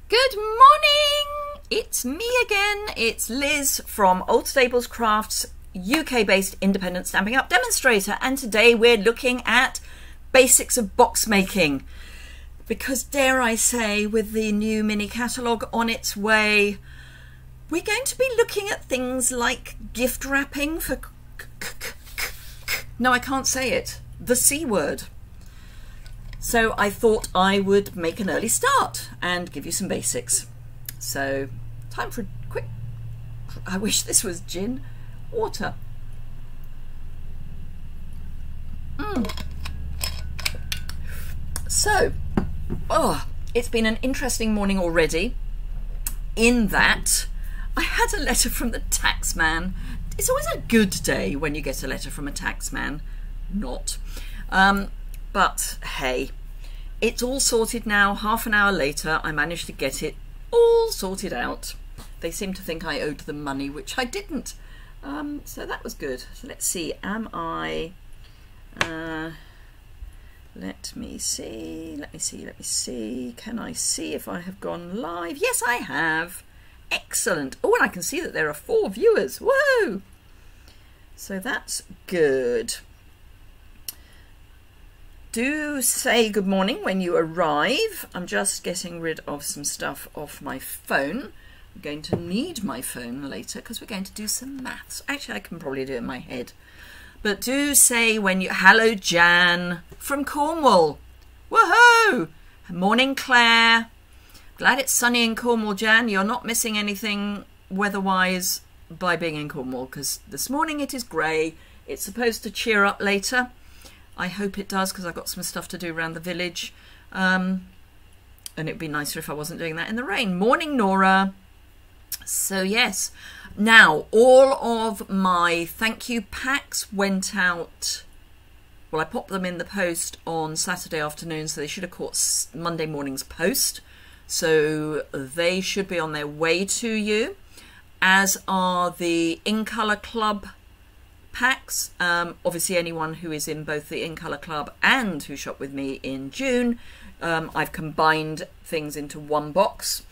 Good morning! It's me again. It's Liz from Old Stables Crafts, UK-based independent Stampin' Up! Demonstrator, and today we're looking at basics of box making. Because dare I say, with the new mini catalogue on its way, we're going to be looking at things like gift wrapping for no, I can't say it, the C word. So I thought I would make an early start and give you some basics. So time for a quick, I wish this was gin, water. So, it's been an interesting morning already in that I had a letter from the taxman. It's always a good day when you get a letter from a taxman. Not. But hey, it's all sorted now. Half an hour later, I managed to get it all sorted out. They seemed to think I owed them money, which I didn't. So that was good. So let's see. Am I... let me see. Can I see if I have gone live? Yes, I have. Excellent. Oh, and I can see that there are 4 viewers. Whoa! So that's good. Do say good morning when you arrive. I'm just getting rid of some stuff off my phone. I'm going to need my phone later because we're going to do some maths. Actually, I can probably do it in my head. But do say when you... Hello, Jan from Cornwall. Woohoo! Morning, Claire. Glad it's sunny in Cornwall, Jan. You're not missing anything weather-wise by being in Cornwall because this morning it is grey. It's supposed to cheer up later. I hope it does because I've got some stuff to do around the village. And it'd be nicer if I wasn't doing that in the rain. Morning, Nora. So yes, now all of my thank you packs went out. Well, I popped them in the post on Saturday afternoon, so they should have caught Monday morning's post. So they should be on their way to you, as are the In Colour Club packs. Obviously anyone who is in both the In Colour Club and who shopped with me in June, I've combined things into one box.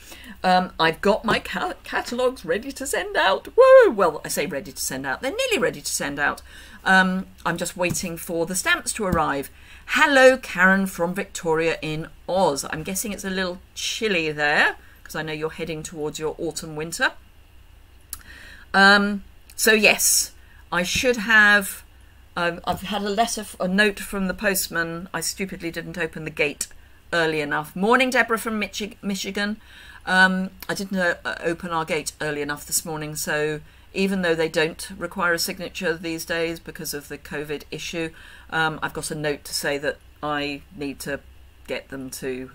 I've got my catalogues ready to send out. Whoa! Well, I say ready to send out. They're nearly ready to send out. I'm just waiting for the stamps to arrive. Hello, Karen from Victoria in Oz. I'm guessing it's a little chilly there because I know you're heading towards your autumn winter. So yes, I should have... I've had a note from the postman. I stupidly didn't open the gate early enough. Morning, Deborah from Michigan. I didn't open our gate early enough this morning, so even though they don't require a signature these days because of the COVID issue, I've got a note to say that I need to get them to...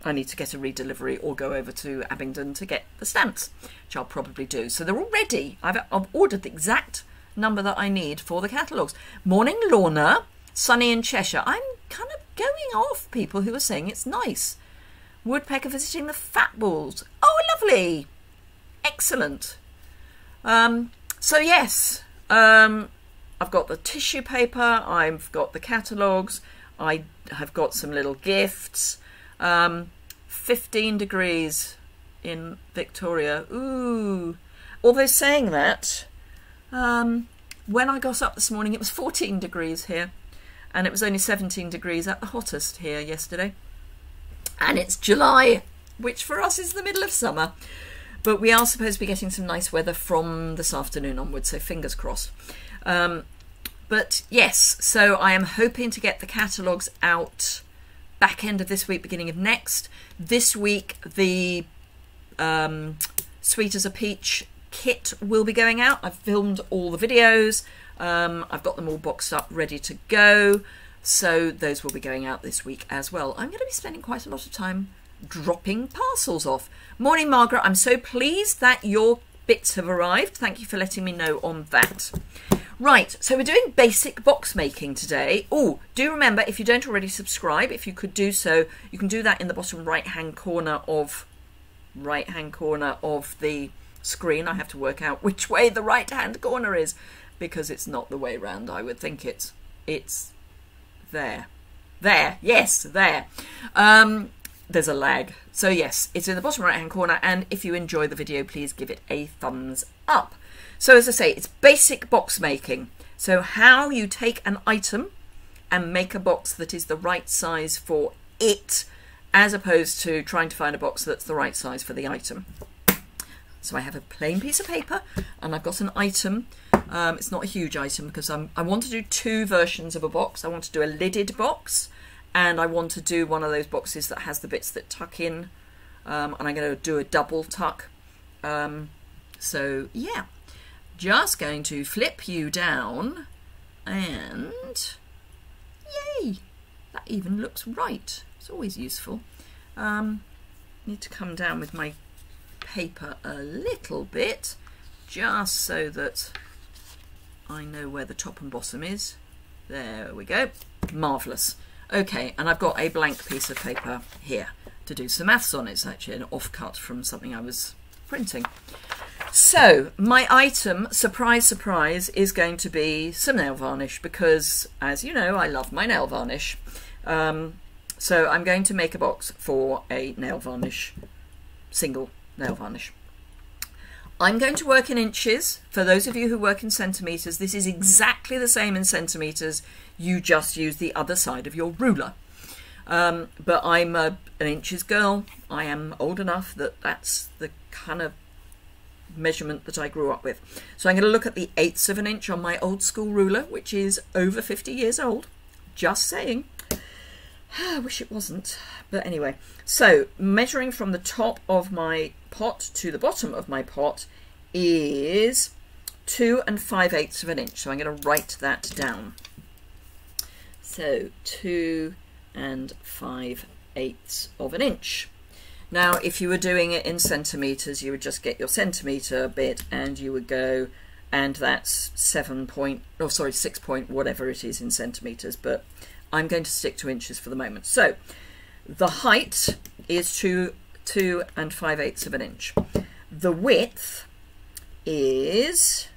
I need to get a redelivery or go over to Abingdon to get the stamps, which I'll probably do. So they're all ready. I've ordered the exact number that I need for the catalogues. Morning, Lorna. Sunny in Cheshire. I'm kind of going off people who are saying it's nice. Woodpecker visiting the Fat Balls. Oh, lovely. Excellent. So yes, I've got the tissue paper. I've got the catalogues. I have got some little gifts. 15 degrees in Victoria. Ooh. Although saying that, when I got up this morning, it was 14 degrees here. And it was only 17 degrees at the hottest here yesterday. And it's July, which for us is the middle of summer. But we are supposed to be getting some nice weather from this afternoon onwards, so fingers crossed. But yes, so I am hoping to get the catalogues out back end of this week, beginning of next. This week, the Sweet as a Peach kit will be going out. I've filmed all the videos. I've got them all boxed up, ready to go. So those will be going out this week as well. I'm going to be spending quite a lot of time dropping parcels off. Morning, Margaret. I'm so pleased that your bits have arrived. Thank you for letting me know on that. Right, so we're doing basic box making today. Oh, do remember, if you don't already subscribe, if you could do so, you can do that in the bottom right-hand corner of the screen. I have to work out which way the right-hand corner is because it's not the way round. I would think it's there. Yes, there. there's a lag. So yes, it's in the bottom right hand corner, and if you enjoy the video, please give it a thumbs up. So as I say, it's basic box making. So how you take an item and make a box that is the right size for it, as opposed to trying to find a box that's the right size for the item. So I have a plain piece of paper and I've got an item. It's not a huge item because I want to do two versions of a box. I want to do a lidded box, and I want to do one of those boxes that has the bits that tuck in, and I'm going to do a double tuck. So yeah, just going to flip you down, and yay, that even looks right. It's always useful. Need to come down with my paper a little bit just so that I know where the top and bottom is. There we go. Marvellous. Okay, and I've got a blank piece of paper here to do some maths on. It's actually an offcut from something I was printing. So my item, surprise, surprise, is going to be some nail varnish because, as you know, I love my nail varnish. So I'm going to make a box for a nail varnish, single nail varnish. I'm going to work in inches. For those of you who work in centimetres, this is exactly the same in centimetres. You just use the other side of your ruler. But I'm an inches girl. I am old enough that that's the kind of measurement that I grew up with. So I'm going to look at the 1/8 of an inch on my old school ruler, which is over 50 years old. Just saying. I wish it wasn't, but anyway. So measuring from the top of my pot to the bottom of my pot is 2 5/8 of an inch. So I'm going to write that down. So 2 5/8 of an inch. Now, if you were doing it in centimetres, you would just get your centimetre bit and you would go, and that's 6 point whatever it is in centimetres, but I'm going to stick to inches for the moment. So the height is 2 5/8 of an inch. The width is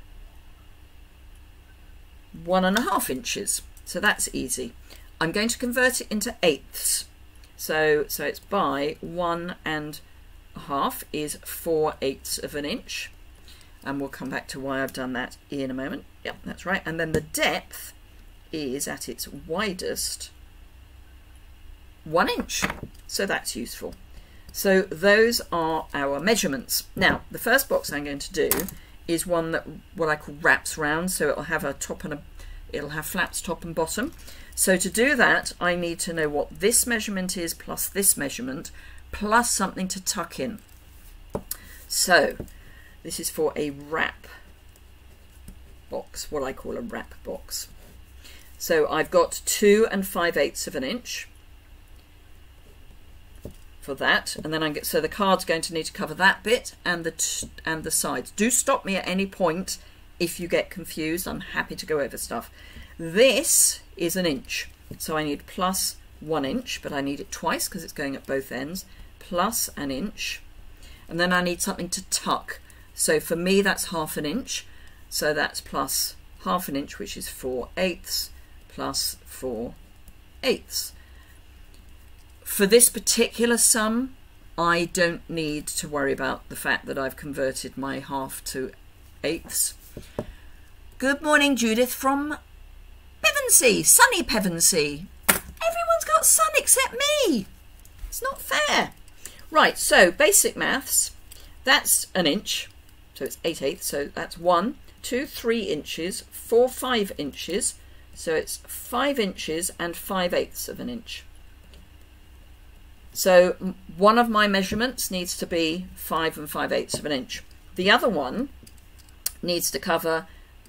1 1/2 inches. So that's easy. I'm going to convert it into eighths. So it's by 1 1/2 is 4/8 of an inch. And we'll come back to why I've done that in a moment. Yep, that's right. And then the depth is at its widest 1 inch. So that's useful. So those are our measurements. Now, the first box I'm going to do is one that what I call wraps round. So it'll have a top and it'll have flaps top and bottom. So to do that, I need to know what this measurement is plus this measurement plus something to tuck in. So this is for a wrap box, what I call a wrap box. So I've got 2 5/8 of an inch for that, and then so the card's going to need to cover that bit and the sides. Do stop me at any point if you get confused. I'm happy to go over stuff. This is an inch, so I need plus 1 inch, but I need it twice because it's going at both ends, plus an inch, and then I need something to tuck. So for me that's 1/2 inch, so that's plus 1/2 inch, which is 4/8 plus 4/8. For this particular sum, I don't need to worry about the fact that I've converted my 1/2 to 1/8. Good morning, Judith from Pevensey, sunny Pevensey. Everyone's got sun except me. It's not fair. Right, so basic maths, that's an inch, so it's 8/8, so that's 1, 2, 3 inches, 4, 5 inches, so it's 5 inches and 5/8 of an inch. So one of my measurements needs to be 5 5/8 of an inch. The other one needs to cover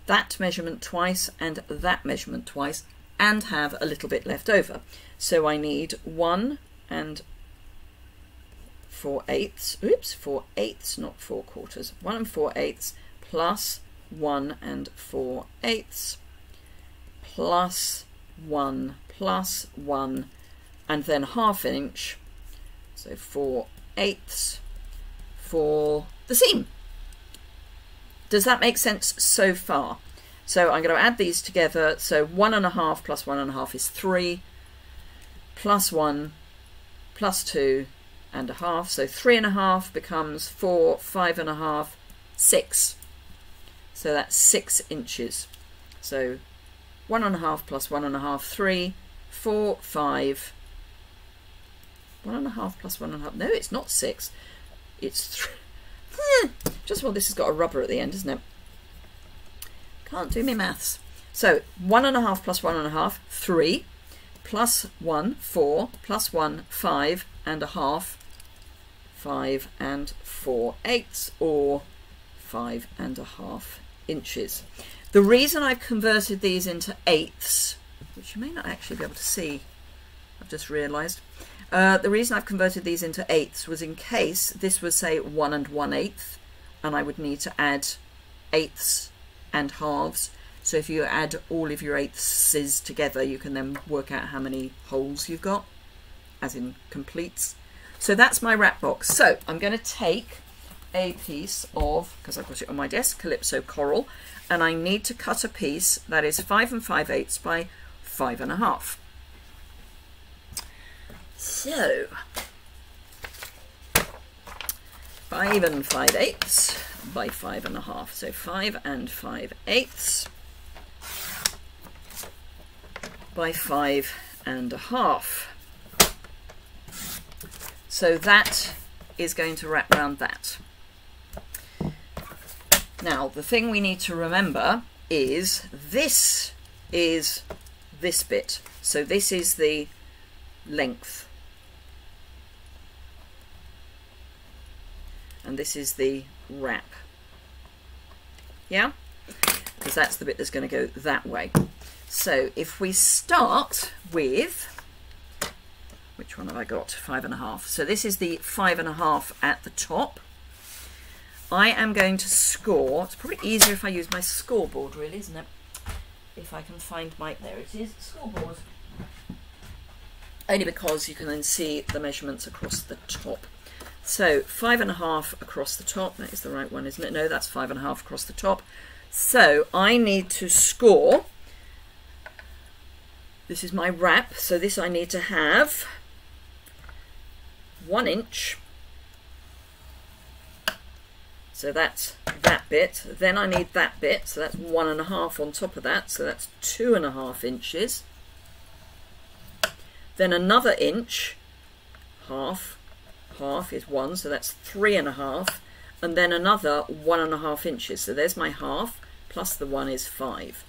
that measurement twice and that measurement twice and have a little bit left over. So I need 1 4/8, oops, 4/8, not 4/4, 1 4/8 plus 1 4/8 plus 1 plus 1 and then 1/2 inch, so 4/8 for the seam. Does that make sense so far? So I'm going to add these together. So 1 1/2 plus 1 1/2 is 3, plus 1 plus 2.5, so 3.5 becomes 4, 5.5, 6. So that's 6 inches. So 1.5 plus 1.5, 3, 4, 5. 1.5 plus 1.5. No, it's not 6. It's 3. Just well, this has got a rubber at the end, isn't it? Can't do me maths. So 1.5 plus 1.5, 3. Plus 1, 4. Plus 1, 5.5. 5 4/8, or 5.5 inches. The reason I've converted these into eighths, which you may not actually be able to see, I've just realised. The reason I've converted these into eighths was in case this was, say, 1 1/8, and I would need to add eighths and halves. So if you add all of your eighths together, you can then work out how many holes you've got, as in completes. So that's my wrap box. So I'm going to take a piece of, because I've got it on my desk, Calypso Coral, and I need to cut a piece that is 5 5/8 by 5.5. So 5 5/8 by 5.5. So 5 5/8 by 5.5. So that is going to wrap around that. Now the thing we need to remember is this bit. So this is the length. And this is the wrap. Yeah? Because that's the bit that's going to go that way. So if we start with, which one have I got? 5.5. So this is the 5.5 at the top. I am going to score. It's probably easier if I use my scoreboard, really, isn't it? If I can find my, there it is, scoreboard. Only because you can then see the measurements across the top. So 5.5 across the top. That is the right one, isn't it? No, that's 5.5 across the top. So I need to score. This is my wrap. So this I need to have 1 inch. So that's that bit. Then I need that bit. So that's 1.5 on top of that. So that's 2.5 inches. Then another inch, half is 1, so that's 3.5, and then another 1.5 inches. So there's my half, plus the 1 is 5.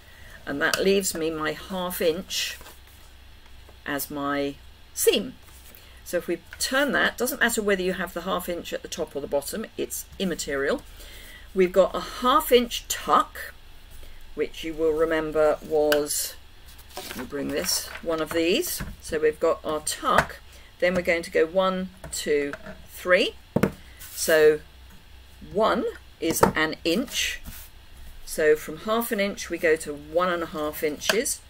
And that leaves me my 1/2 inch as my seam. So if we turn that, doesn't matter whether you have the 1/2 inch at the top or the bottom, it's immaterial. We've got a 1/2 inch tuck, which you will remember was, let me bring this, one of these. So we've got our tuck, then we're going to go 1, 2, 3. So 1 is an inch. So from 1/2 inch we go to 1.5 inches.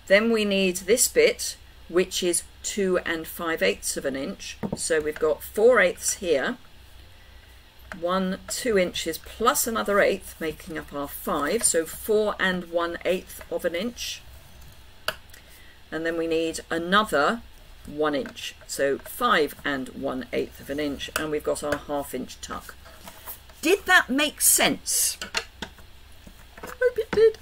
Then we need this bit, which is 2 5/8 of an inch. So we've got 4/8 here. 1 2 inches plus another 1/8, making up our 5. So 4 1/8 of an inch. And then we need another 1 inch, so 5 1/8 of an inch, and we've got our 1/2 inch tuck. Did that make sense? I hope it did.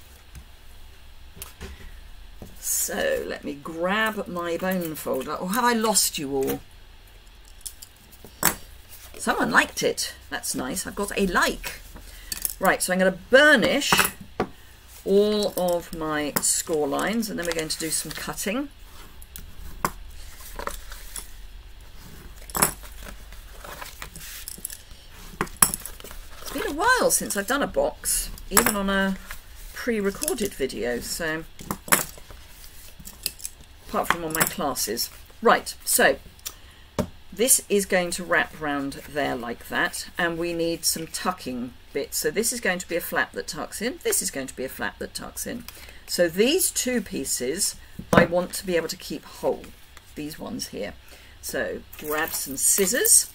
So let me grab my bone folder. Or have I lost you all? Someone liked it. That's nice. I've got a like. Right, so I'm going to burnish all of my score lines, and then we're going to do some cutting. It's been a while since I've done a box, even on a pre-recorded video, so apart from on my classes. Right, so this is going to wrap round there like that, and we need some tucking bits. So this is going to be a flap that tucks in, this is going to be a flap that tucks in. So these two pieces I want to be able to keep whole, these ones here. So grab some scissors,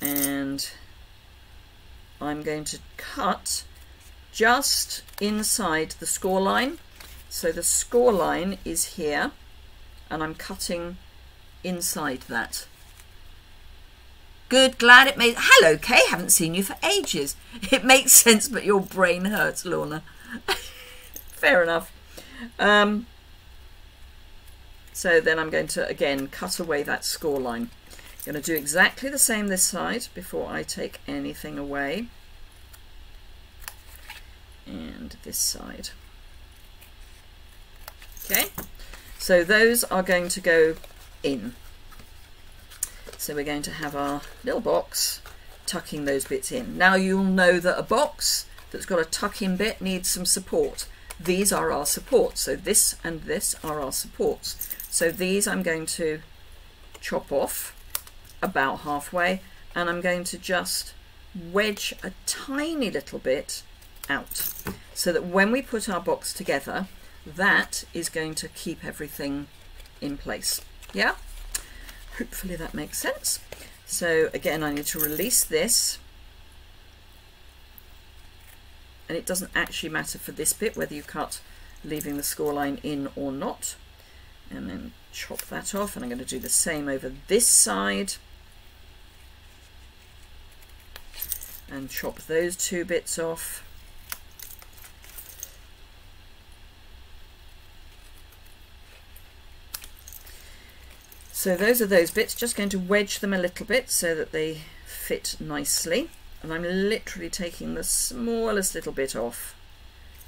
and I'm going to cut just inside the score line. So the score line is here, and I'm cutting inside that. Good, glad it made... Hello, Kay, haven't seen you for ages. It makes sense, but your brain hurts, Lorna. Fair enough. So then I'm going to, again, cut away that score line. I'm going to do exactly the same this side before I take anything away. And this side. Okay, so those are going to go in. So we're going to have our little box tucking those bits in. Now you'll know that a box that's got a tuck-in bit needs some support. These are our supports. So this and this are our supports. So these I'm going to chop off about halfway, and I'm going to just wedge a tiny little bit out so that when we put our box together, that is going to keep everything in place. Yeah, hopefully that makes sense. So again, I need to release this, and it doesn't actually matter for this bit whether you cut leaving the score line in or not. And then chop that off, and I'm going to do the same over this side and chop those two bits off. So those are those bits, just going to wedge them a little bit so that they fit nicely. And I'm literally taking the smallest little bit off,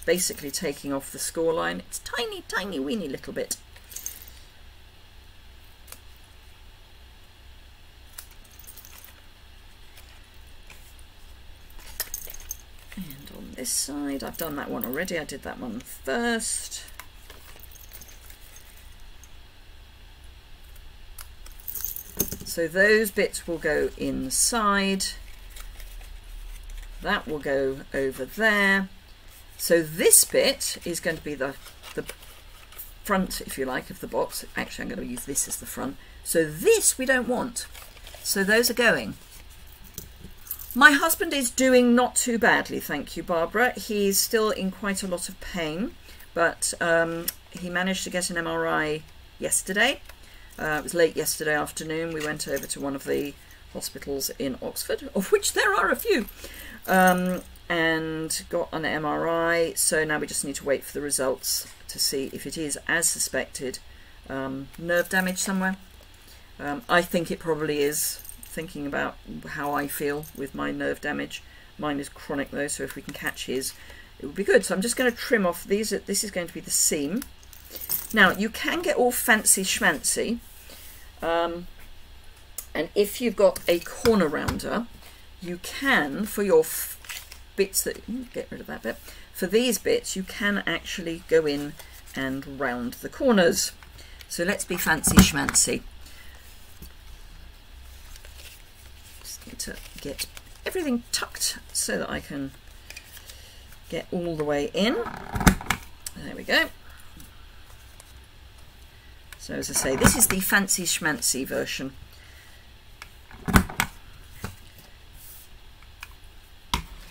basically taking off the score line. It's tiny, tiny, weeny little bit. And on this side, I've done that one already. I did that one first. So those bits will go inside, that will go over there. So this bit is going to be the front, if you like, of the box. Actually, I'm going to use this as the front. So this we don't want. So those are going. My husband is doing not too badly, thank you, Barbara. He's still in quite a lot of pain, but he managed to get an MRI yesterday. It was late yesterday afternoon. We went over to one of the hospitals in Oxford, of which there are a few, and got an MRI. So now we just need to wait for the results to see if it is, as suspected, nerve damage somewhere. I think it probably is, thinking about how I feel with my nerve damage. Mine is chronic though, so if we can catch his, it would be good. So I'm just going to trim off these. This is going to be the seam. Now you can get all fancy schmancy, and if you've got a corner rounder, you can, for your bits that, get rid of that bit, for these bits you can actually go in and round the corners. So let's be fancy schmancy. Just need to get everything tucked so that I can get all the way in. There we go. So as I say, this is the fancy schmancy version.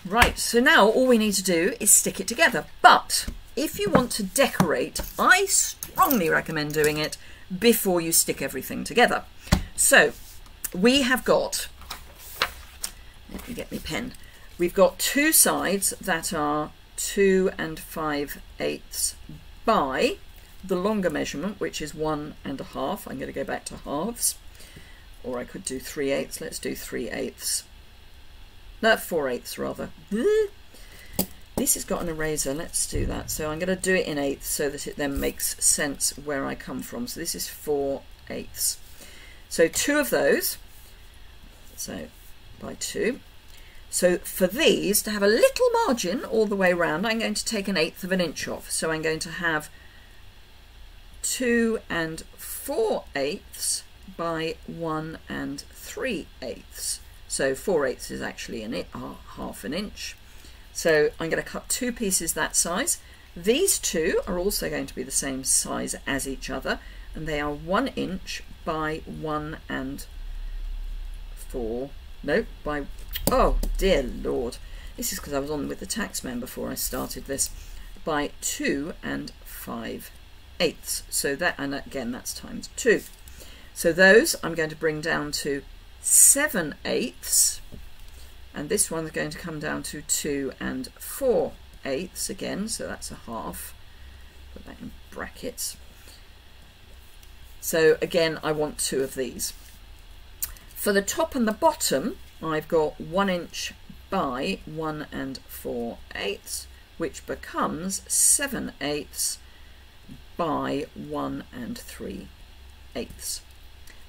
Right, so now all we need to do is stick it together. But if you want to decorate, I strongly recommend doing it before you stick everything together. So we have got, let me get my pen, we've got two sides that are 2 5/8 by the longer measurement, which is 1 1/2. I'm going to go back to halves, or I could do 3/8. Let's do 3/8. No, 4/8 rather. This has got an eraser. Let's do that. So I'm going to do it in eighths so that it then makes sense where I come from. So this is 4/8. So two of those. So by 2. So for these to have a little margin all the way around, I'm going to take 1/8 of an inch off. So I'm going to have 2 4/8 by 1 3/8. So 4/8 is actually half an inch. So I'm going to cut two pieces that size. These two are also going to be the same size as each other, and they are 1 inch by 1 4. No, by, oh dear Lord, this is because I was on with the taxman before I started this, by 2 5/8. So that, and again that's times 2. So those I'm going to bring down to 7/8, and this one's going to come down to 2 4/8 again, so that's a half. Put that in brackets. So again, I want 2 of these. For the top and the bottom, I've got 1 inch by 1 4/8, which becomes 7/8 by 1 3/8.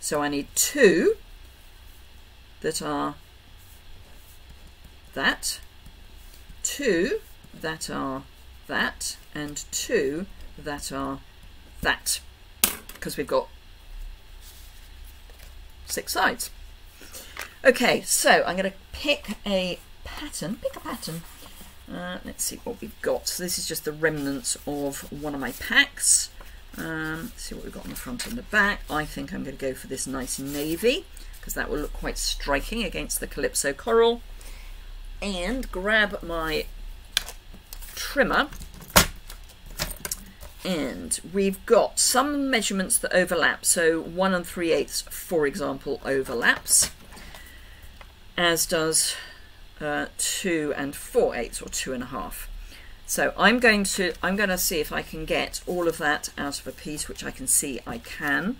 So I need 2 that are that, 2 that are that, and 2 that are that, because we've got 6 sides. Okay, so I'm going to pick a pattern. Let's see what we've got. So this is just the remnants of one of my packs. Let's see what we've got on the front and the back. I think I'm going to go for this nice navy, because that will look quite striking against the Calypso coral. And grab my trimmer, and we've got some measurements that overlap. So 1 3/8, for example, overlaps, as does 2 4/8, or 2 1/2. So I'm going to see if I can get all of that out of a piece, which I can see I can.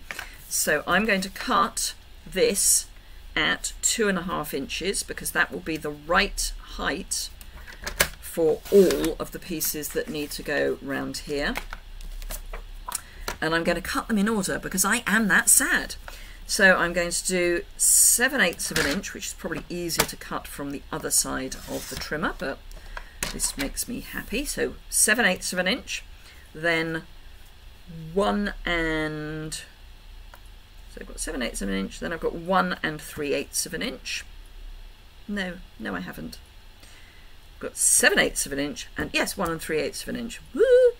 So I'm going to cut this at 2 1/2 inches, because that will be the right height for all of the pieces that need to go round here. And I'm going to cut them in order, because I am that sad. So I'm going to do 7/8 of an inch, which is probably easier to cut from the other side of the trimmer, but this makes me happy. So 7/8 of an inch, then 1 and, so I've got 7/8 of an inch, then I've got 1 3/8 of an inch. No, I haven't. I've got 7/8 of an inch, and yes, 1 3/8 of an inch. Woo!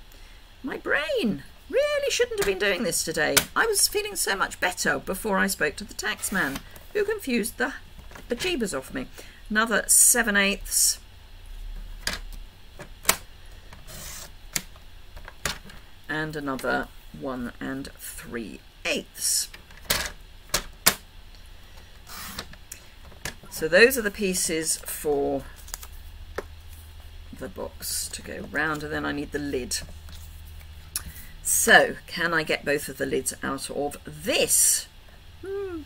My brain really shouldn't have been doing this today. I was feeling so much better before I spoke to the taxman, who confused the bejeebers off me. Another 7/8. And another 1 3/8. So those are the pieces for the box to go round, and then I need the lid. So can I get both of the lids out of this?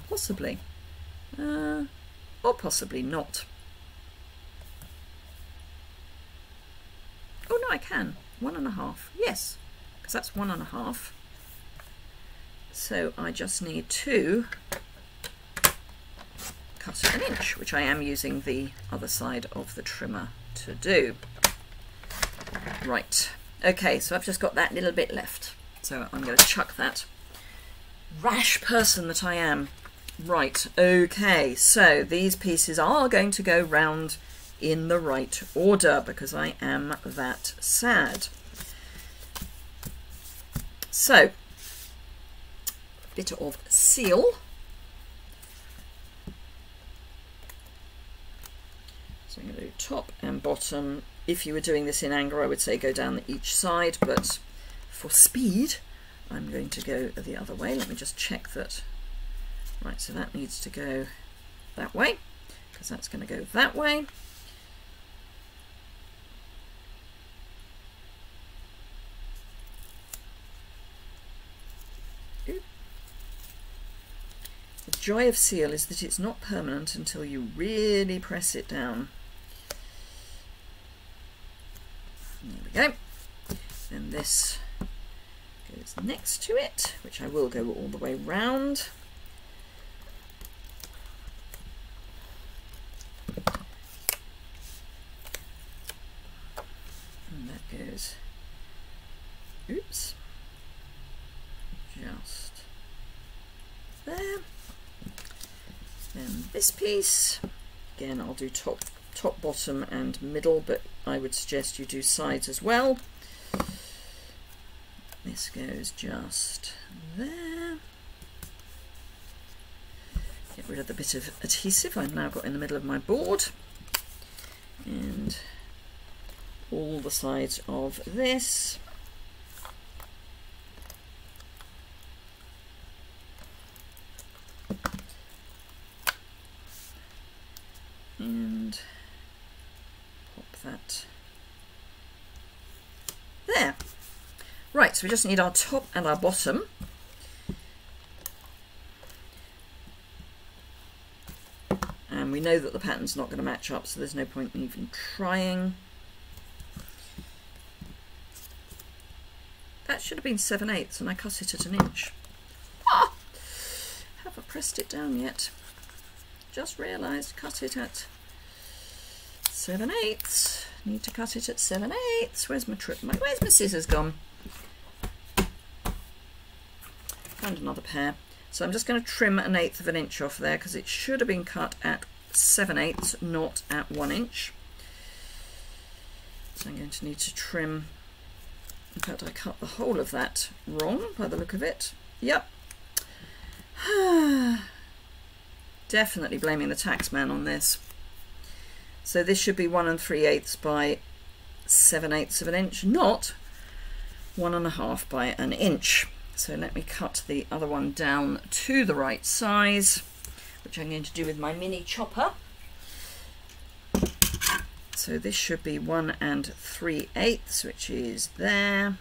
Possibly. Or possibly not. Oh no, I can. 1 1/2. Yes, because that's 1 1/2. So I just need to cut an inch, which I am using the other side of the trimmer to do. Right, okay, so I've just got that little bit left. So I'm going to chuck that. Rash person that I am. Right, okay, so these pieces are going to go round in the right order, because I am that sad. So, a bit of seal. So I'm going to do top and bottom. If you were doing this in anger, I would say go down each side, but for speed, I'm going to go the other way. Let me just check that. Right, so that needs to go that way, because that's going to go that way. Ooh. The joy of seal is that it's not permanent until you really press it down. There we go. And this goes next to it, which I will go all the way round. And that goes, oops, just there. Then this piece, again I'll do top, bottom and middle, but I would suggest you do sides as well. This goes just there. Get rid of the bit of adhesive I've now got in the middle of my board, and all the sides of this. Right, so we just need our top and our bottom. And we know that the pattern's not going to match up, so there's no point in even trying. That should have been 7/8 and I cut it at 1 inch. Ah! Haven't pressed it down yet. Just realised, cut it at 7/8. Need to cut it at 7/8. Where's my where's my scissors gone? Found another pair. So I'm just going to trim 1/8 of an inch off there because it should have been cut at 7/8, not at 1 inch. So I'm going to need to trim. In fact, I cut the whole of that wrong by the look of it. Yep. Definitely blaming the taxman on this. So this should be 1 3/8 by 7/8 of an inch, not 1 1/2 by 1 inch. So let me cut the other one down to the right size, which I'm going to do with my mini chopper. So this should be 1 3/8, which is there.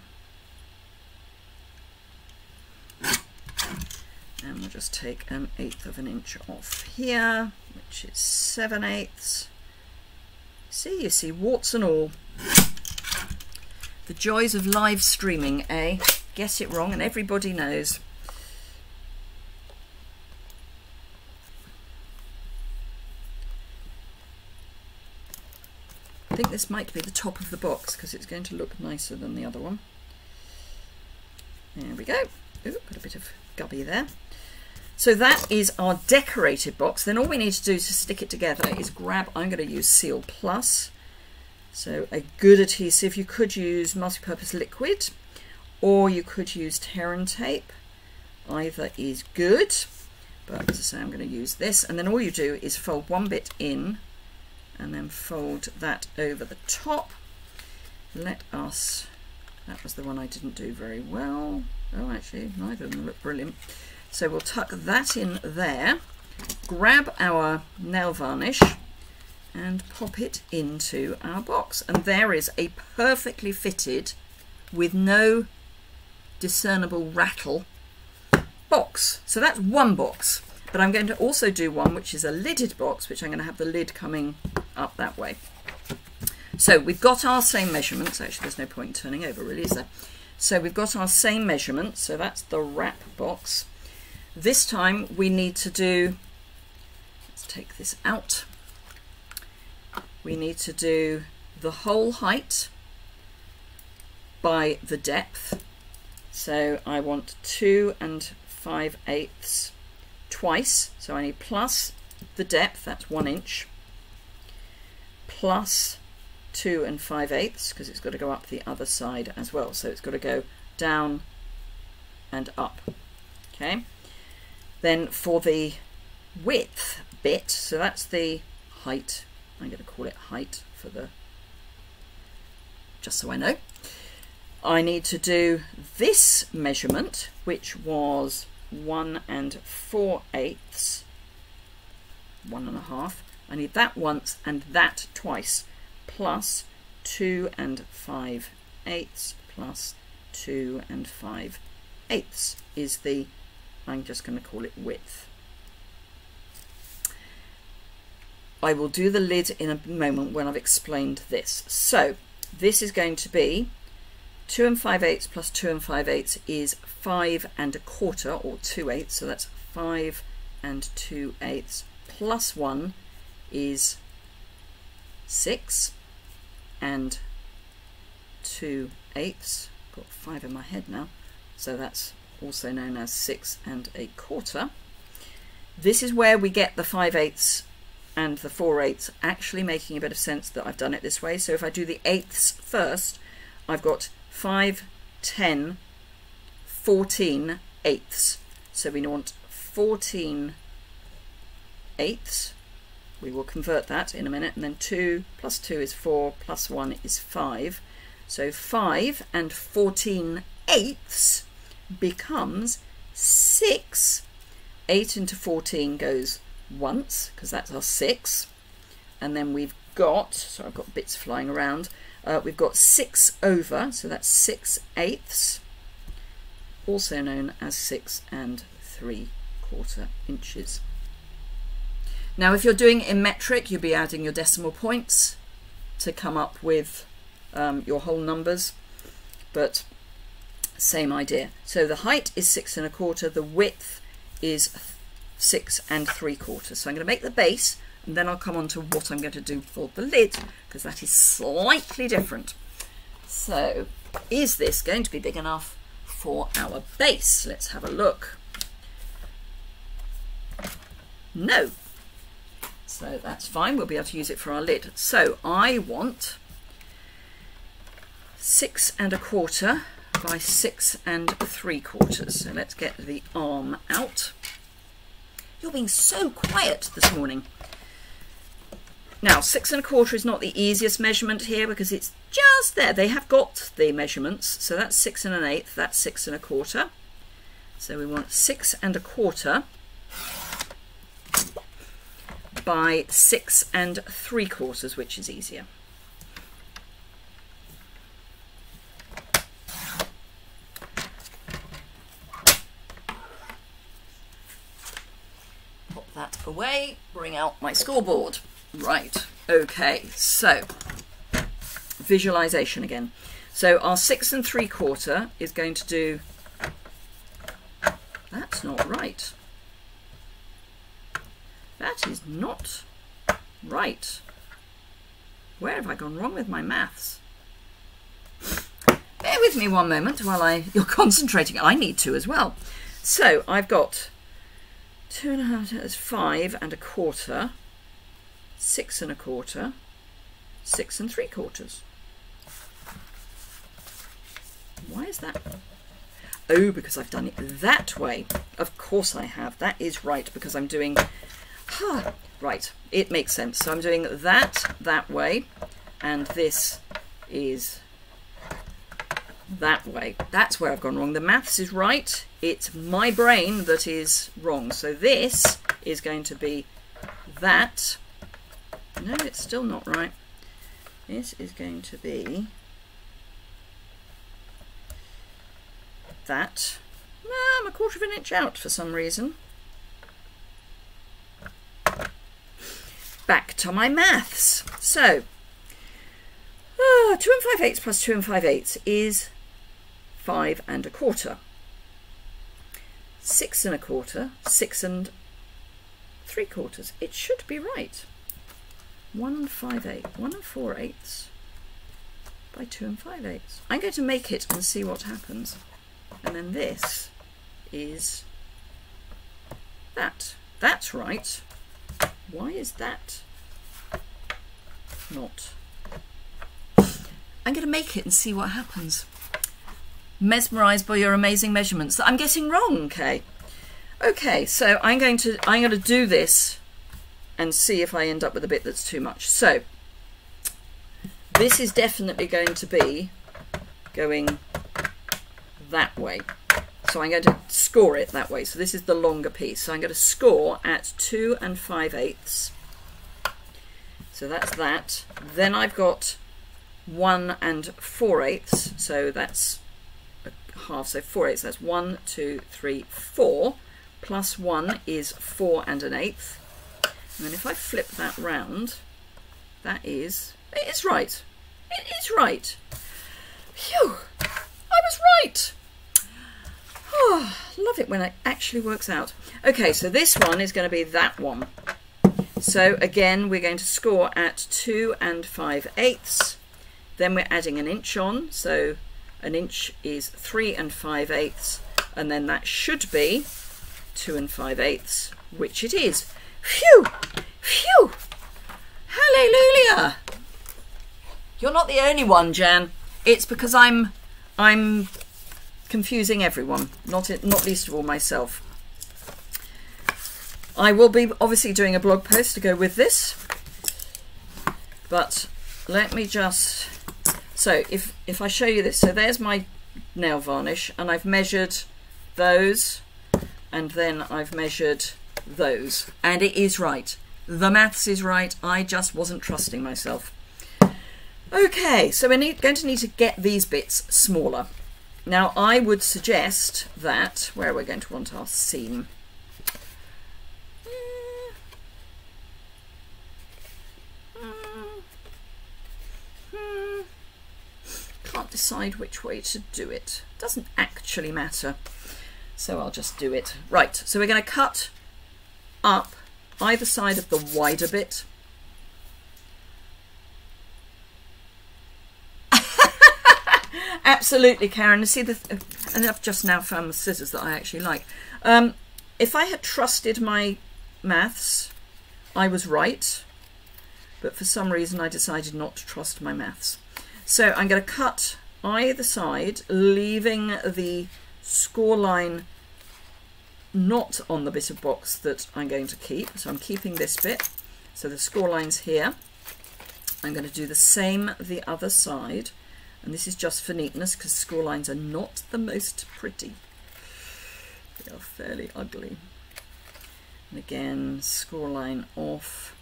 And we'll just take 1/8 of an inch off here, which is 7/8. See, you see, warts and all. The joys of live streaming, eh? Guess it wrong and everybody knows. I think this might be the top of the box because it's going to look nicer than the other one. There we go. Ooh, got a bit of gubby there. So that is our decorated box. Then all we need to do to stick it together is grab, I'm going to use Seal Plus. So a good adhesive. You could use multi-purpose liquid or you could use tear and tape. Either is good, but as I say, I'm going to use this. And then all you do is fold one bit in and then fold that over the top. Let us, that was the one I didn't do very well. Oh, actually, neither of them look brilliant. So we'll tuck that in there, grab our nail varnish and pop it into our box. And there is a perfectly fitted, with no discernible rattle, box. So that's one box. But I'm going to also do one which is a lidded box, which I'm going to have the lid coming up that way. So we've got our same measurements. Actually, there's no point in turning over, really, is there? So we've got our same measurements. So that's the wrap box. This time we need to do, let's take this out. We need to do the whole height by the depth. So I want 2 5/8 twice. So I need plus the depth, that's 1 inch, plus 2 5/8 because it's got to go up the other side as well. So it's got to go down and up. Okay. Then for the width bit, so that's the height. I'm going to call it height for the, just so I know. I need to do this measurement, which was 1 4/8, 1 1/2. I need that once and that twice, plus 2 5/8 plus 2 5/8 is the, I'm just going to call it width. I will do the lid in a moment when I've explained this. So this is going to be 2 5/8 plus 2 5/8 is 5 1/4 or 2/8. So that's 5 2/8 plus 1 is 6 2/8. Got 5 in my head now. So that's also known as 6 1/4. This is where we get the 5/8 and the 4/8 actually making a bit of sense that I've done it this way. So if I do the eighths first, I've got 5, 10, 14 eighths. So we want 14 eighths. We will convert that in a minute. And then 2 plus 2 is 4 plus 1 is 5. So 5 14 eighths becomes 6. 8 into 14 goes once because that's our 6. And then we've got, so I've got bits flying around, we've got 6 over, so that's 6 eighths. also known as 6 3/4 inches. Now if you're doing in metric, you'll be adding your decimal points to come up with your whole numbers, but same idea. So the height is 6 1/4, the width is 6 3/4. So I'm going to make the base, and then I'll come on to what I'm going to do for the lid, because that is slightly different. So is this going to be big enough for our base? Let's have a look. No. So that's fine, we'll be able to use it for our lid. So I want 6 1/4 by 6 3/4. So let's get the arm out. You're being so quiet this morning. Now 6 1/4 is not the easiest measurement here because it's just there. They have got the measurements. So that's 6 1/8, that's 6 1/4. So we want 6 1/4 by 6 3/4, which is easier. Pop that away, bring out my scoreboard. Right, okay, so visualization again. So our 6 3/4 is going to do, that's not right. That is not right. Where have I gone wrong with my maths? Bear with me one moment while you're concentrating. I need to as well. So I've got 2 1/2, that's 5 1/4, 6 1/4, 6 3/4. Why is that? Oh, because I've done it that way. Of course I have. That is right, because I'm doing... right, it makes sense. So I'm doing that way, and this is that way. That's where I've gone wrong. The maths is right. It's my brain that is wrong. So this is going to be that. No, it's still not right. This is going to be that. No, I'm 1/4 inch out for some reason. Back to my maths. So 2 5/8 plus 2 5/8 is 5 1/4. 6 1/4, 6 3/4. It should be right. 1 5/8, 1 4/8 by 2 5/8. I'm going to make it and see what happens. And then this is that. That's right. Why is that not? I'm going to make it and see what happens. Mesmerised by your amazing measurements that I'm getting wrong, Kay. Okay, so I'm going to do this and see if I end up with a bit that's too much. So this is definitely going to be going that way. So I'm going to score it that way. So this is the longer piece. So I'm going to score at 2 5/8. So that's that. Then I've got 1 4/8. So that's a half. So 4/8. That's 1, 2, 3, 4. Plus 1 is 4 1/8. And then if I flip that round, it's right. It is right. Phew! I was right. Oh, love it when it actually works out. Okay, so this one is going to be that one. So again, we're going to score at 2 5/8. Then we're adding an inch on. So an inch is 3 5/8. And then that should be 2 5/8, which it is. Phew! Phew! Hallelujah! You're not the only one, Jan. It's because I'm confusing everyone, not least of all myself. I will be obviously doing a blog post to go with this, but let me just, so if I show you this, so there's my nail varnish, and I've measured those, and then I've measured those, and it is right. The maths is right. I just wasn't trusting myself. Okay, so we're going to need to get these bits smaller. Now I would suggest that where we're going to want our seam. Can't decide which way to do it. Doesn't actually matter. So I'll just do it. Right, so we're going to cut up either side of the wider bit. Absolutely, Karen. See, and I've just now found the scissors that I actually like. If I had trusted my maths, I was right. But for some reason, I decided not to trust my maths. So I'm going to cut either side, leaving the score line not on the bit of box that I'm going to keep. So I'm keeping this bit. So the score line's here. I'm going to do the same the other side. And this is just for neatness because score lines are not the most pretty. They are fairly ugly. And again, score line off.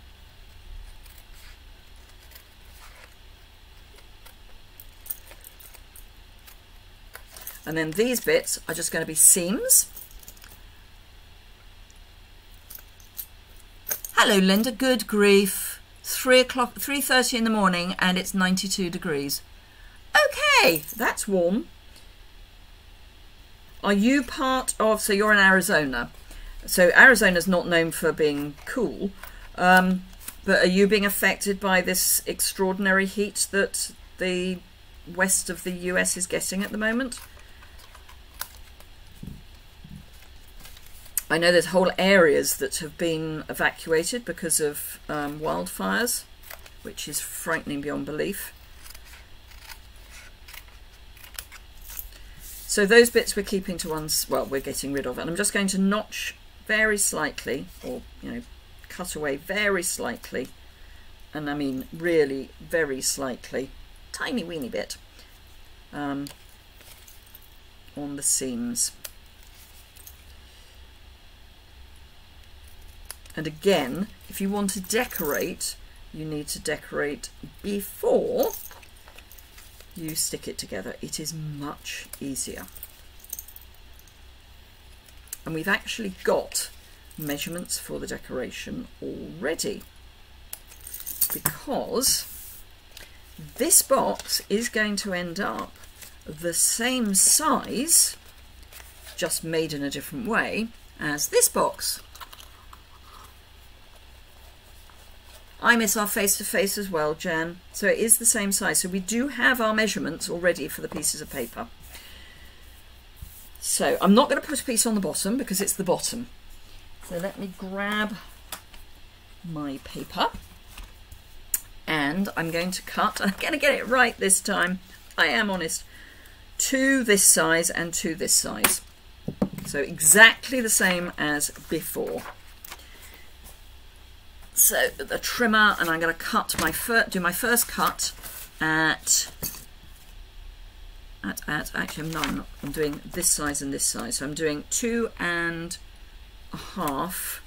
And then these bits are just going to be seams. Hello, Linda. Good grief. 3:30 in the morning and it's 92 degrees. Okay, that's warm. Are you part of, so you're in Arizona. So Arizona's not known for being cool, but are you being affected by this extraordinary heat that the west of the US is getting at the moment? I know there's whole areas that have been evacuated because of wildfires, which is frightening beyond belief. So those bits we're keeping to ones, well, we're getting rid of. And I'm just going to notch very slightly, or, cut away very slightly. And I mean really very slightly, tiny weeny bit, on the seams. And again, if you want to decorate, you need to decorate before you stick it together. It is much easier. And we've actually got measurements for the decoration already, because this box is going to end up the same size, just made in a different way, as this box. I miss our face-to-face as well, Jan. So it is the same size. So we do have our measurements already for the pieces of paper. So I'm not going to put a piece on the bottom because it's the bottom. So let me grab my paper. And I'm going to cut, I'm going to get it right this time, I am honest, to this size and to this size. So exactly the same as before. So the trimmer, and I'm going to cut do my first cut at actually no, I'm doing this size and this size. So I'm doing 2.5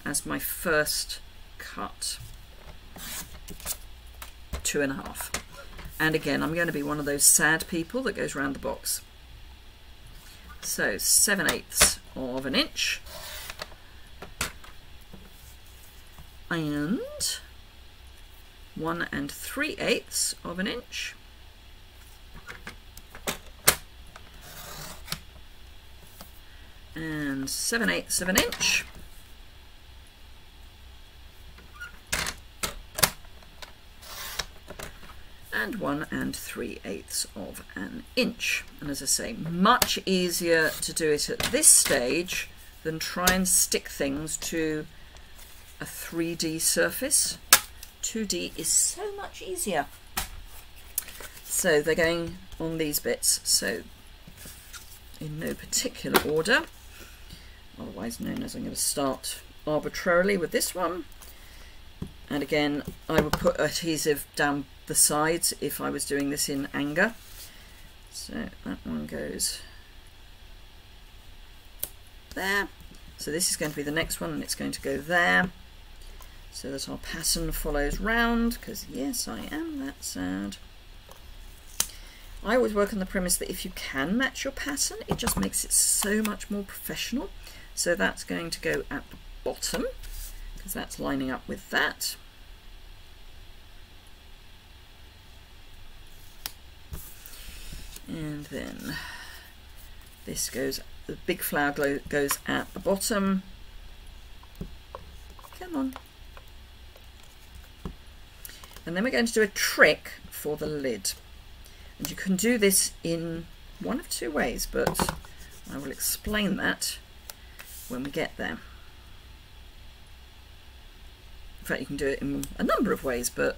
as my first cut. 2.5. And again, I'm going to be one of those sad people that goes around the box. So 7/8 of an inch. And 1 3/8 of an inch. And 7/8 of an inch. And 1 3/8 of an inch. And as I say, much easier to do it at this stage than try and stick things to a 3D surface. 2D is so much easier. So they're going on these bits, so in no particular order, otherwise known as I'm going to start arbitrarily with this one. And again, I would put adhesive down the sides if I was doing this in anger. So that one goes there. So this is going to be the next one, and it's going to go there, so that our pattern follows round, because yes, I am that sad. I always work on the premise that if you can match your pattern, it just makes it so much more professional. So that's going to go at the bottom because that's lining up with that. And then this goes, the big flower goes at the bottom. Come on. And then we're going to do a trick for the lid. And you can do this in one of two ways, but I will explain that when we get there. In fact, you can do it in a number of ways, but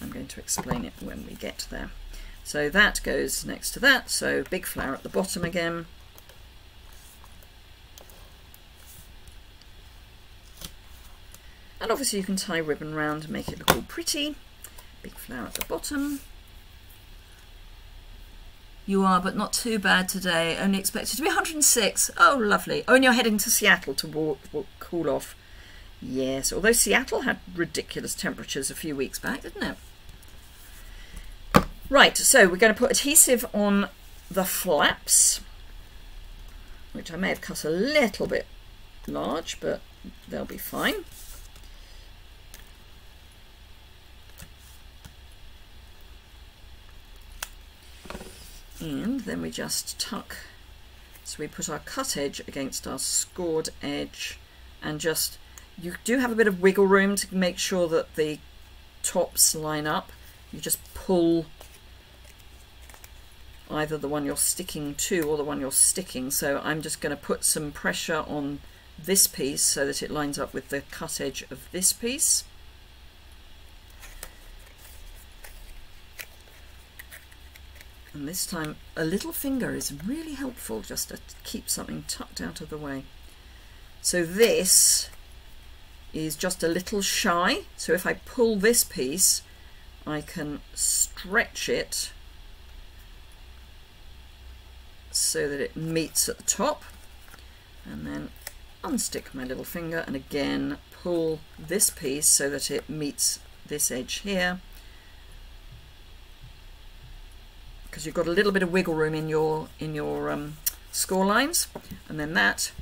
I'm going to explain it when we get there. So that goes next to that, so big flower at the bottom again. And obviously you can tie ribbon round and make it look all pretty. Big flower at the bottom. You are, but not too bad today. Only expected to be 106. Oh, lovely. Oh, and you're heading to Seattle to cool off. Yes, although Seattle had ridiculous temperatures a few weeks back, didn't it? Right, so we're going to put adhesive on the flaps, which I may have cut a little bit large, but they'll be fine. And then we just tuck, so we put our cut edge against our scored edge, and just, you do have a bit of wiggle room to make sure that the tops line up. You just pull either the one you're sticking to or the one you're sticking. So I'm just going to put some pressure on this piece so that it lines up with the cut edge of this piece. And this time a little finger is really helpful just to keep something tucked out of the way. So this is just a little shy, so if I pull this piece I can stretch it so that it meets at the top, and then unstick my little finger and again pull this piece so that it meets this edge here, because you've got a little bit of wiggle room in your score lines, and then that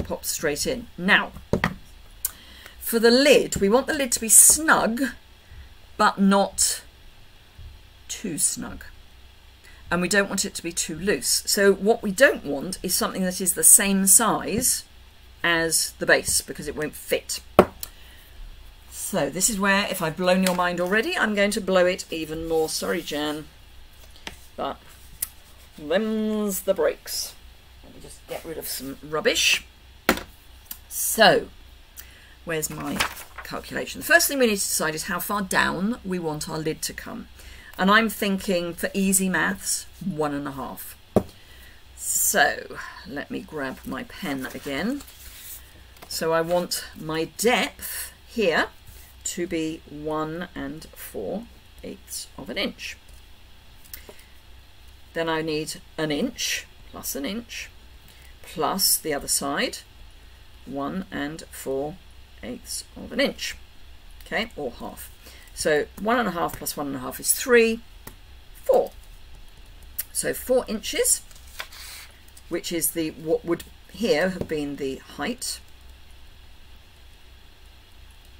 pops straight in. Now for the lid, we want the lid to be snug but not too snug, and we don't want it to be too loose. So what we don't want is something that is the same size as the base, because it won't fit. So this is where, if I've blown your mind already, I'm going to blow it even more. Sorry, Jan, but them's the breaks. Let me just get rid of some rubbish. So where's my calculation? The first thing we need to decide is how far down we want our lid to come. And I'm thinking, for easy maths, 1.5. So let me grab my pen again. So I want my depth here to be 1 4/8 of an inch. Then I need an inch plus an inch plus the other side, 1 4/8 of an inch. Okay, or half. So 1.5 plus 1.5 is 3, 4. So 4 inches, which is the, what would here have been the height.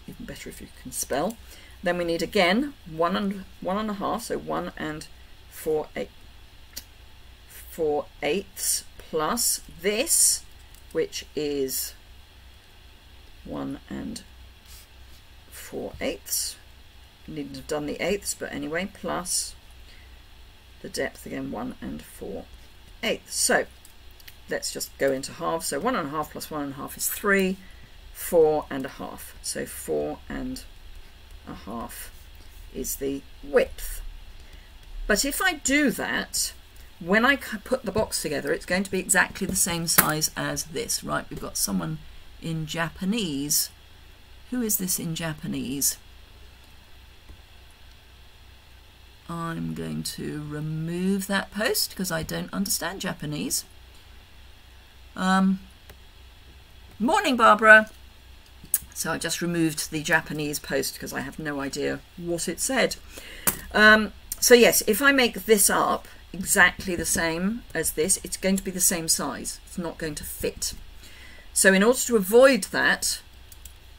Even better if you can spell. Then we need again 1.5, so 1 4/8 plus this, which is 1 4/8. Needn't have done the eighths, but anyway, plus the depth again, 1 4/8. So let's just go into halves. So 1.5 plus 1.5 is 3, 4.5. So 4.5 is the width. But if I do that, when I put the box together, it's going to be exactly the same size as this. Right, we've got someone in Japanese. Who is this in Japanese? I'm going to remove that post because I don't understand Japanese. Morning, Barbara. So I just removed the Japanese post because I have no idea what it said. So yes, if I make this up exactly the same as this, it's going to be the same size. It's not going to fit. So in order to avoid that,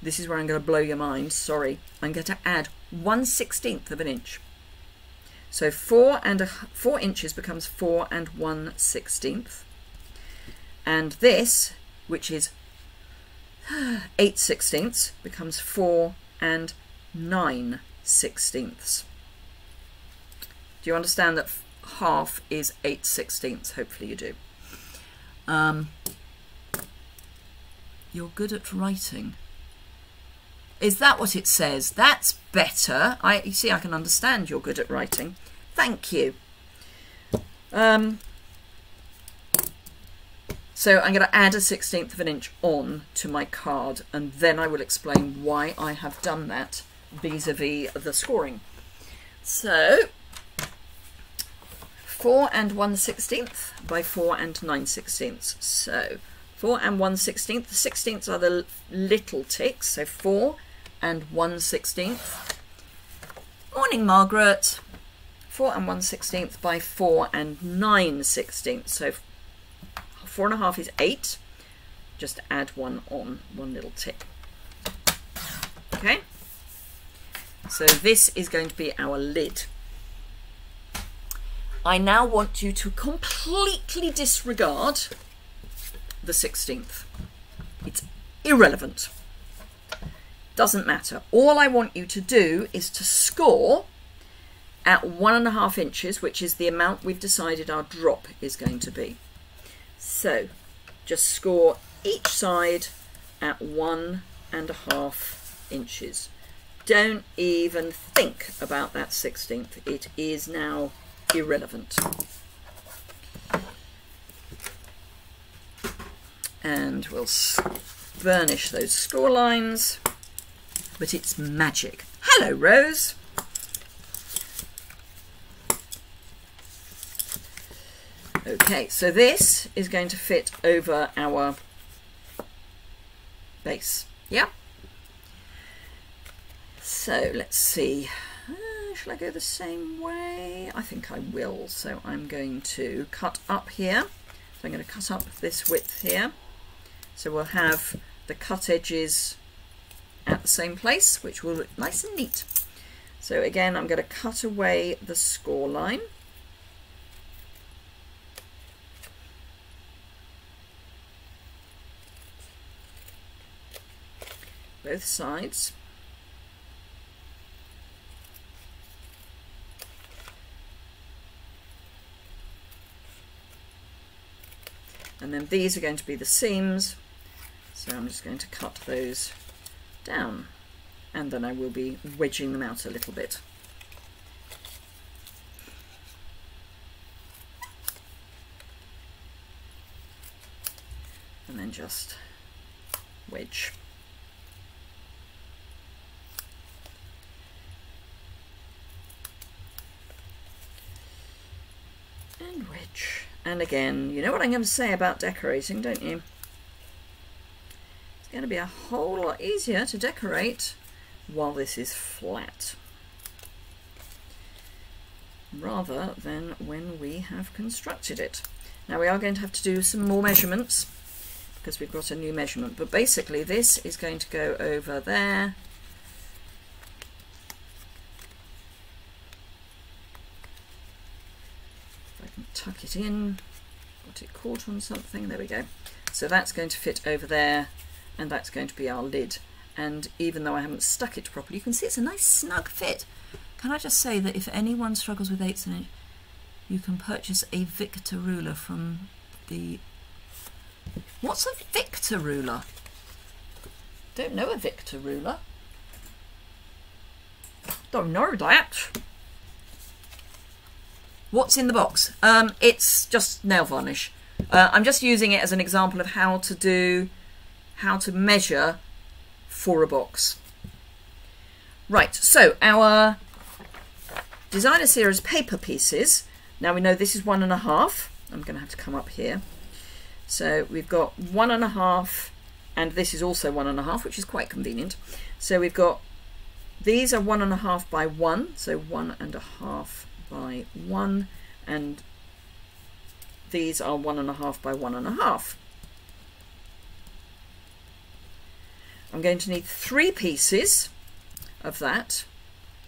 this is where I'm going to blow your mind, sorry, I'm going to add 1/16 of an inch. So 4 inches becomes 4 1/16. And this, which is 8/16, becomes 4 9/16. Do you understand that half is 8/16? Hopefully you do. You're good at writing. Is that what it says? That's better. You see, I can understand you're good at writing. Thank you. So I'm going to add a 1/16 of an inch on to my card, and then I will explain why I have done that vis-a-vis the scoring. So 4 1/16 by 4 9/16. So 4 1/16. The 16ths are the little ticks. So 4 1/16. Morning, Margaret. 4 1/16 by 4 9/16. So 4 1/2 is 8. Just add one on, one little tick. Okay. So this is going to be our lid. I now want you to completely disregard the 16th. It's irrelevant. Doesn't matter. All I want you to do is to score at 1 1/2 inches, which is the amount we've decided our drop is going to be. So just score each side at 1 1/2 inches. Don't even think about that 16th. It is now irrelevant. And we'll burnish those score lines, but it's magic. Hello, Rose. Okay, so this is going to fit over our base. Yeah. So let's see. Shall I go the same way? I think I will. So I'm going to cut up here. So I'm going to cut up this width here. So we'll have the cut edges at the same place, which will look nice and neat. So again, I'm going to cut away the score line. Both sides. And then these are going to be the seams, so I'm just going to cut those down, and then I will be wedging them out a little bit. And then just wedge. And wedge. And again, you know what I'm going to say about decorating, don't you? It's going to be a whole lot easier to decorate while this is flat, rather than when we have constructed it. Now we are going to have to do some more measurements because we've got a new measurement, but basically this is going to go over there. Tuck it in, got it caught on something, there we go. So that's going to fit over there, and that's going to be our lid. And even though I haven't stuck it properly, you can see it's a nice snug fit. Can I just say that if anyone struggles with 1/8 inch, you can purchase a Victor ruler from the... What's a Victor ruler? Don't know a Victor ruler. Don't know that. What's in the box? It's just nail varnish. I'm just using it as an example of how to measure for a box. Right, so our designer series paper pieces. Now we know this is 1 1/2. I'm going to have to come up here. So we've got 1 1/2, and this is also 1 1/2, which is quite convenient. So we've got, these are 1 1/2 by 1, so 1 1/2 by 1, and these are 1.5 by 1.5. I'm going to need 3 pieces of that,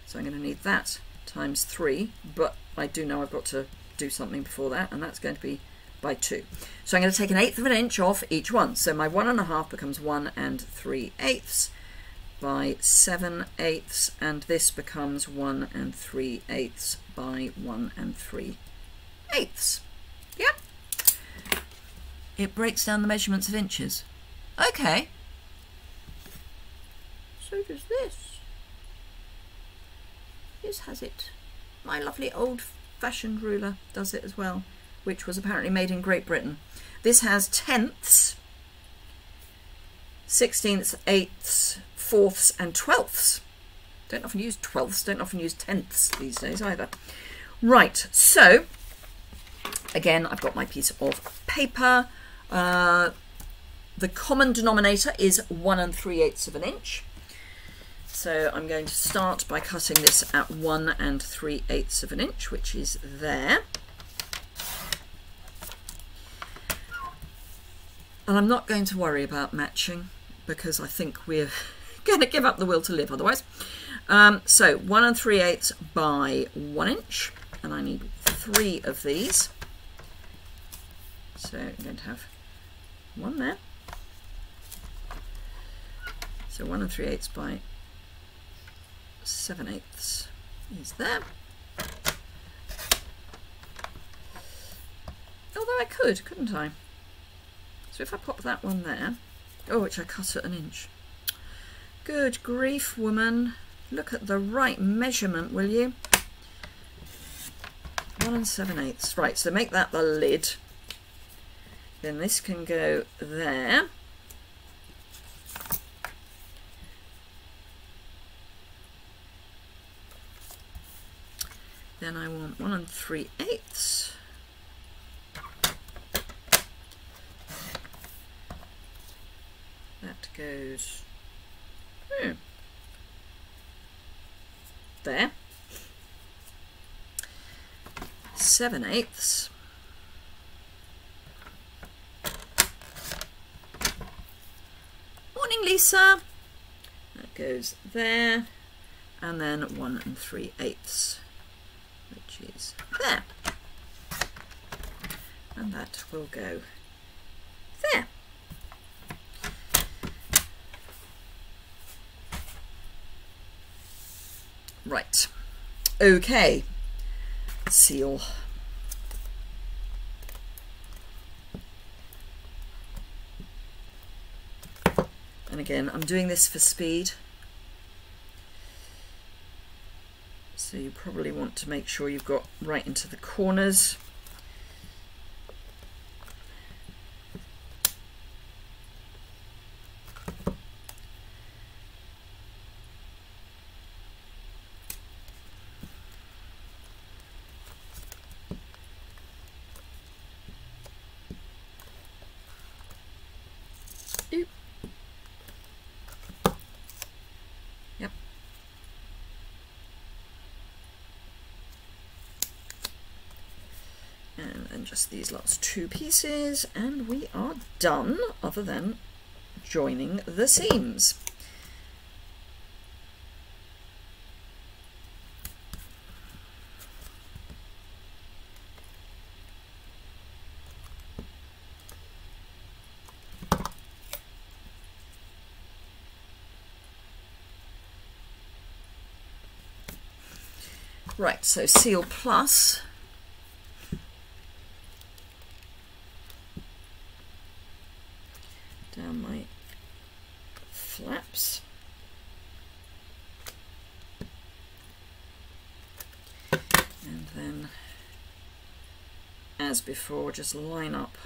so I'm going to need that times 3, but I do know I've got to do something before that, and that's going to be by 2. So I'm going to take 1/8 of an inch off each one, so my 1.5 becomes 1 3/8 by 7/8, and this becomes 1 3/8 by 1 3/8. Yeah, it breaks down the measurements of inches. Okay, so does this. This has it. My lovely old-fashioned ruler does it as well, which was apparently made in Great Britain. This has tenths, 16ths, 8ths, 4ths and 12ths. Don't often use 12ths, don't often use tenths these days either. Right, so again, I've got my piece of paper. The common denominator is 1 3/8 of an inch. So I'm going to start by cutting this at 1 3/8 of an inch, which is there. And I'm not going to worry about matching because I think we're going to give up the will to live otherwise. So 1 3/8 by 1 inch, and I need 3 of these. So I'm going to have 1 there. So 1 3/8 by 7/8 is there. Although I could, couldn't I? So if I pop that one there, oh, which I cut at 1 inch. Good grief, woman. Look at the right measurement, will you? 1 7/8. Right, so make that the lid. Then this can go there. Then I want 1 3/8. That goes there. 7/8. Morning, Lisa. That goes there, and then 1 3/8, which is there, and that will go there. Right, okay, seal. And again, I'm doing this for speed, so you probably want to make sure you've got right into the corners. And just these last 2 pieces, and we are done, other than joining the seams. Right, so seal plus. Down my flaps. And then, as before, just line up.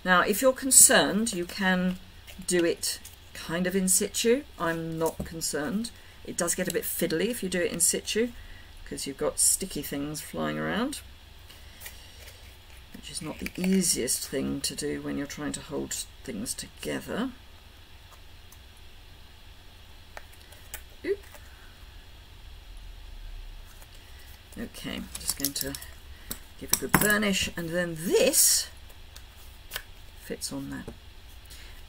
Now, if you're concerned, you can do it kind of in situ. I'm not concerned. It does get a bit fiddly if you do it in situ, because you've got sticky things flying around, which is not the easiest thing to do when you're trying to hold things together. Oop. Okay, I'm just going to give a good burnish, and then this fits on there.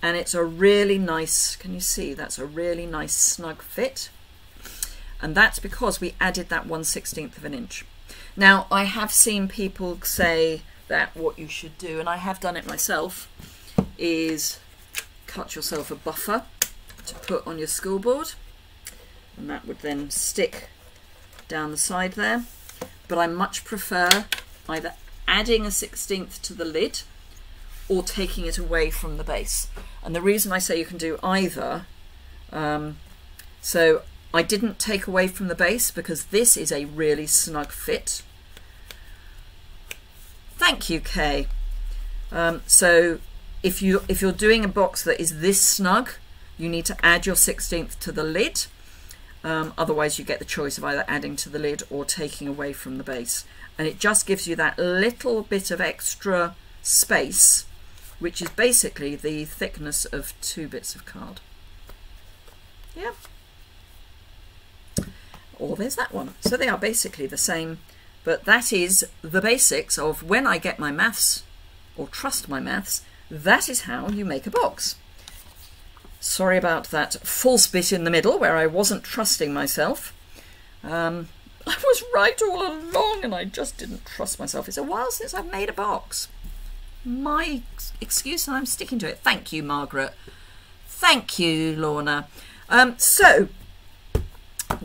And it's a really nice, can you see, that's a really nice snug fit. And that's because we added that 1/16 of an inch. Now, I have seen people say that what you should do, and I have done it myself, is cut yourself a buffer to put on your school board, and that would then stick down the side there. But I much prefer either adding a 1/16 to the lid or taking it away from the base. And the reason I say you can do either, so I didn't take away from the base because this is a really snug fit. Thank you, Kay. So if you're doing a box that is this snug, you need to add your 1/16 to the lid. Otherwise, you get the choice of either adding to the lid or taking away from the base. And it just gives you that little bit of extra space, which is basically the thickness of 2 bits of card. Yeah. Or there's that one. So they are basically the same, but that is the basics of when I get my maths, or trust my maths, that is how you make a box. Sorry about that false bit in the middle where I wasn't trusting myself. I was right all along and I just didn't trust myself. It's a while since I've made a box. My excuse, and I'm sticking to it. Thank you, Margaret. Thank you, Lorna. So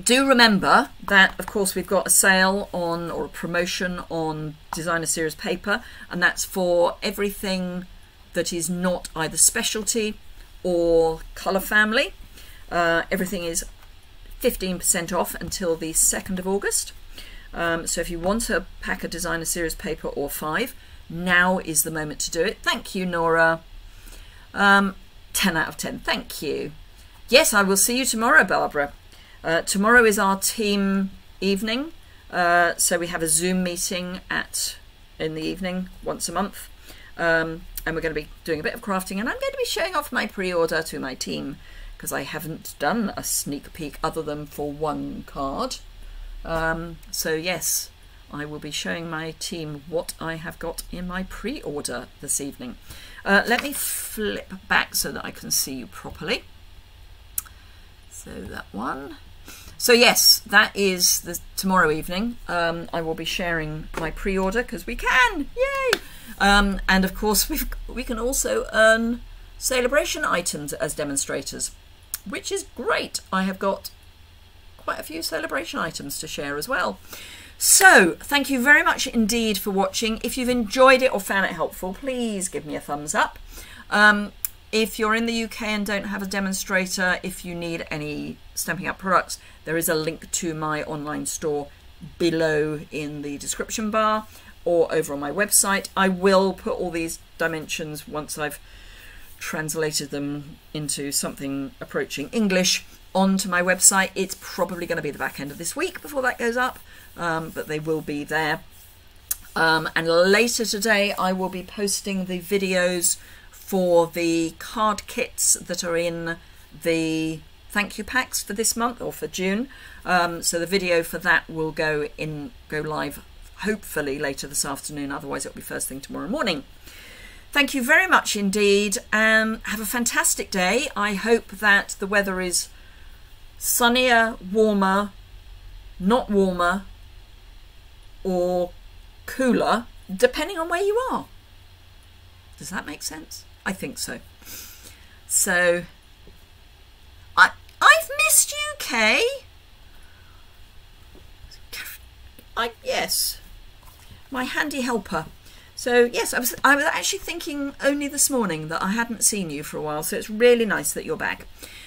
do remember that, of course, we've got a sale on, or a promotion on Designer Series paper, and that's for everything that is not either specialty or colour family. Everything is 15% off until the 2nd of August. So if you want a pack of Designer Series paper or 5, now is the moment to do it. Thank you, Nora. 10 out of 10. Thank you. Yes, I will see you tomorrow, Barbara. Tomorrow is our team evening. So we have a Zoom meeting in the evening once a month. And we're going to be doing a bit of crafting, and I'm going to be showing off my pre-order to my team because I haven't done a sneak peek other than for 1 card. So yes, I will be showing my team what I have got in my pre-order this evening. Let me flip back so that I can see you properly. So that one. So yes, that is tomorrow evening. I will be sharing my pre-order because we can, yay! And of course we can also earn celebration items as demonstrators, which is great. I have got quite a few celebration items to share as well. So thank you very much indeed for watching. If you've enjoyed it or found it helpful, please give me a thumbs up. If you're in the UK and don't have a demonstrator, if you need any Stampin' Up products, there is a link to my online store below in the description bar or over on my website. I will put all these dimensions once I've translated them into something approaching English onto my website. It's probably going to be the back end of this week before that goes up, but they will be there. And later today I will be posting the videos for the card kits that are in the thank you packs for this month or for June. So the video for that will go live hopefully later this afternoon, otherwise it'll be first thing tomorrow morning. Thank you very much indeed, and have a fantastic day. I hope that the weather is sunnier, warmer, not warmer, or cooler, depending on where you are. Does that make sense? I think so. So, I've missed you, Kay. Yes, my handy helper. So yes, I was actually thinking only this morning that I hadn't seen you for a while, so it's really nice that you're back.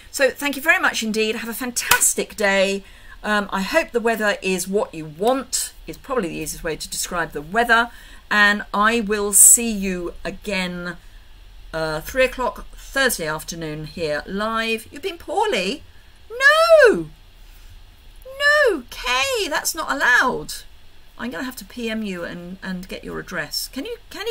So thank you very much indeed. Have a fantastic day. I hope the weather is what you want. It's probably the easiest way to describe the weather. And I will see you again 3 o'clock Thursday afternoon here live. You've been poorly? No! No, Kay, that's not allowed. I'm going to have to PM you and get your address. Can you send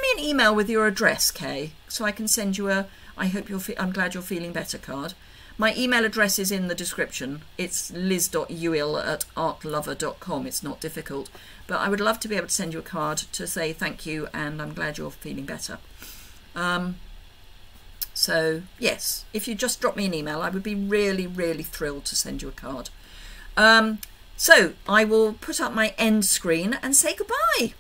me an email with your address, Kay, so I can send you a I'm glad you're feeling better card. My email address is in the description. It's liz.yuille@artlover.com. It's not difficult, but I would love to be able to send you a card to say thank you and I'm glad you're feeling better. So yes, if you just drop me an email, I would be really, really thrilled to send you a card. So I will put up my end screen and say goodbye.